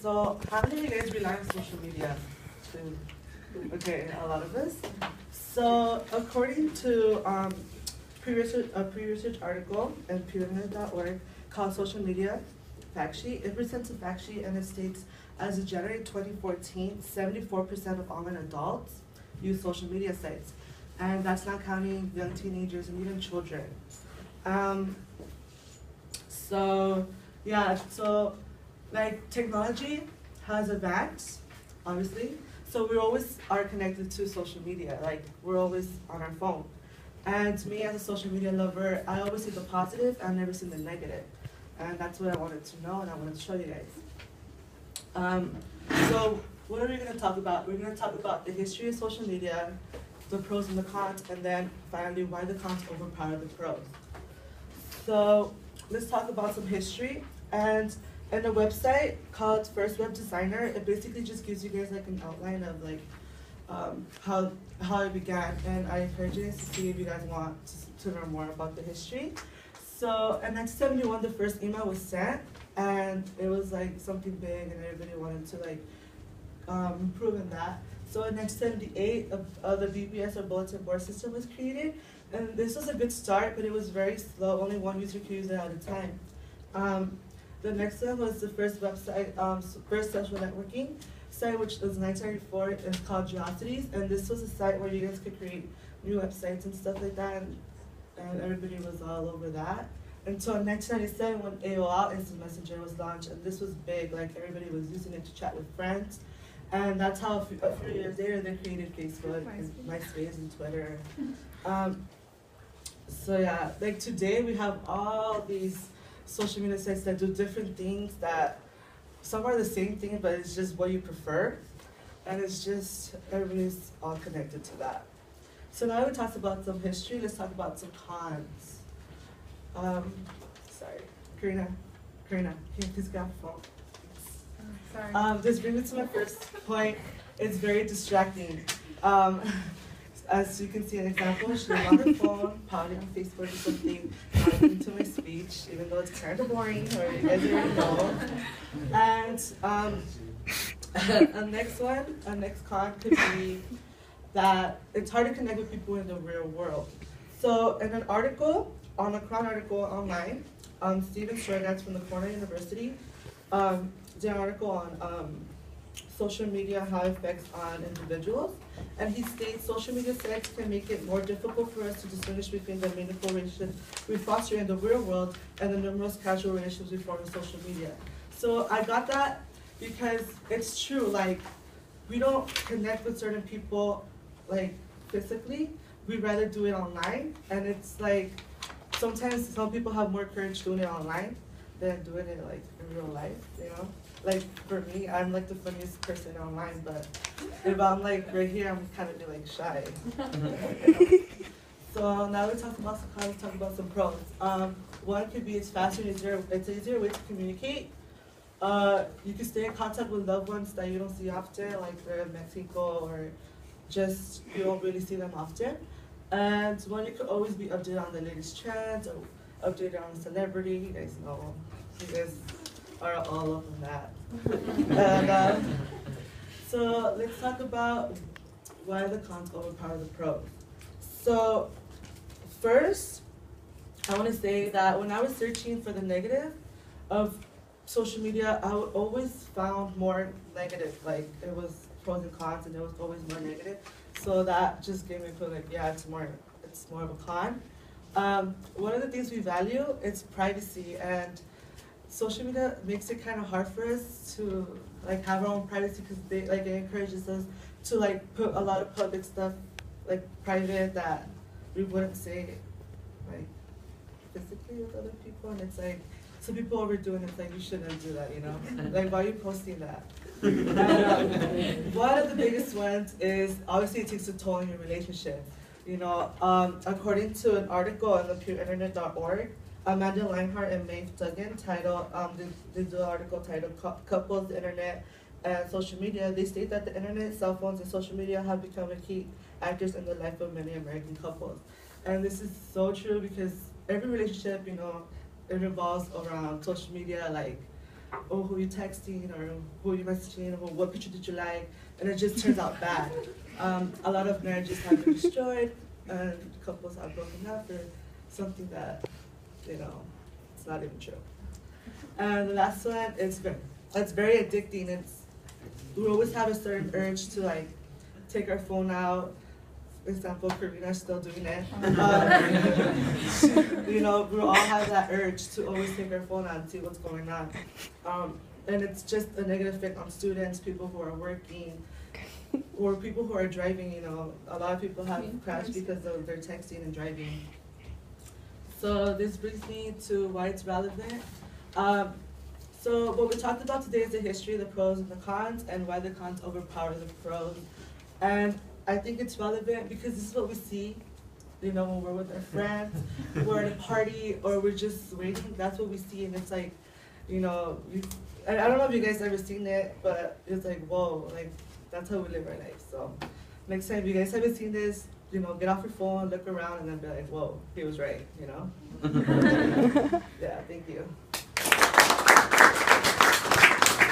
So how many of you guys rely on social media? Okay, a lot of us. So according to a pre-research article in pewinternet.org called Social Media Fact Sheet, it presents a fact sheet and it states, as of January 2014, 74% of online adults use social media sites. And that's not counting young teenagers and even children. So like technology has advanced, obviously. So we always are connected to social media, like we're always on our phone. And me as a social media lover, I always see the positive, I've never seen the negative. And that's what I wanted to know and I wanted to show you guys. So what are we gonna talk about? We're gonna talk about the history of social media, the pros and the cons, and then finally why the cons overpower the pros. So let's talk about some history. And in a website called First Web Designer, it basically just gives you guys like an outline of like how it began. And I encourage you guys to see if you guys want to learn more about the history. So in 1971, the first email was sent, and it was like something big, and everybody wanted to like improve in that. So in 1978, the BBS or bulletin board system was created, and this was a good start, but it was very slow. Only one user could use it at a time. The next one was the first website, first social networking site, which was 1994. It's called Geocities, and this was a site where you guys could create new websites and stuff like that, and everybody was all over that. Until 1997, when AOL Instant Messenger was launched, and this was big. Like everybody was using it to chat with friends. And that's how a few years later they created Facebook and MySpace and Twitter. So yeah, like today we have all these social media sites that do different things that some are the same thing, but it's just what you prefer. And it's just, everybody's all connected to that. So now we talked about some history, let's talk about some cons. Sorry, Karina, can you please grab the phone? Sorry. This brings me to my first point. It's very distracting. As you can see an example, she's on her phone, probably on Facebook or something, listening to my speech, even though it's kind of boring, or you guys already know. And a next con could be that it's hard to connect with people in the real world. So in an article, on a Crown article online, Stephen Strogatz from the Cornell University, did an article on social media, how it affects on individuals. And he states social media sites can make it more difficult for us to distinguish between the meaningful relationships we foster in the real world and the numerous casual relationships we form in social media. So I got that because it's true, like we don't connect with certain people like physically, we'd rather do it online. And it's like, sometimes some people have more courage doing it online than doing it like in real life, you know? Like for me, I'm like the funniest person online, but if I'm like right here, I'm kind of like shy. So now we talk about some cons, let's talk about some pros. One could be it's faster and easier, it's an easier way to communicate. You can stay in contact with loved ones that you don't see often, like they're in Mexico or just you don't really see them often. And one, you could always be updated on the latest trends or updated on a celebrity. You guys know, you guys are all up on that. And so let's talk about why the cons overpower the pros. So first, I want to say that when I was searching for the negative of social media, I would always found more negative. Like it was pros and cons, and it was always more negative. So that just gave me a feeling like, yeah, it's more of a con. One of the things we value is privacy, and social media makes it kind of hard for us to like have our own privacy because it encourages us to like put a lot of public stuff like private that we wouldn't say like physically with other people, and it's like some people overdoing it. It's like you shouldn't do that, you know? Like why are you posting that? One of the biggest ones is obviously it takes a toll on your relationship. You know, according to an article on the pewinternet.org, Amanda Leinhart and Maeve Duggan titled, they do an article titled Couples, the Internet, and Social Media. They state that the internet, cell phones, and social media have become a key actors in the life of many American couples. And this is so true because every relationship, you know, it revolves around social media. Like, oh, who you texting, or who you messaging, or what picture did you like, and it just turns out bad. A lot of marriages have been destroyed, and couples have broken up for something that, you know, it's not even true. And the last one is it's very addicting. We always have a certain urge to like take our phone out. For example, Karina's still doing it. You know, we all have that urge to always take our phone out and see what's going on. And it's just a negative effect on students, people who are working, or people who are driving. You know, a lot of people have crashed because of their texting and driving. So this brings me to why it's relevant. So what we talked about today is the history, the pros and the cons, and why the cons overpower the pros. And I think it's relevant because this is what we see, you know, when we're with our friends, we're at a party, or we're just waiting. That's what we see, and it's like, you know, I don't know if you guys ever seen it, but it's like, whoa, like that's how we live our life. So next time you guys haven't seen this, you know, get off your phone, look around, and then be like, whoa, he was right, you know.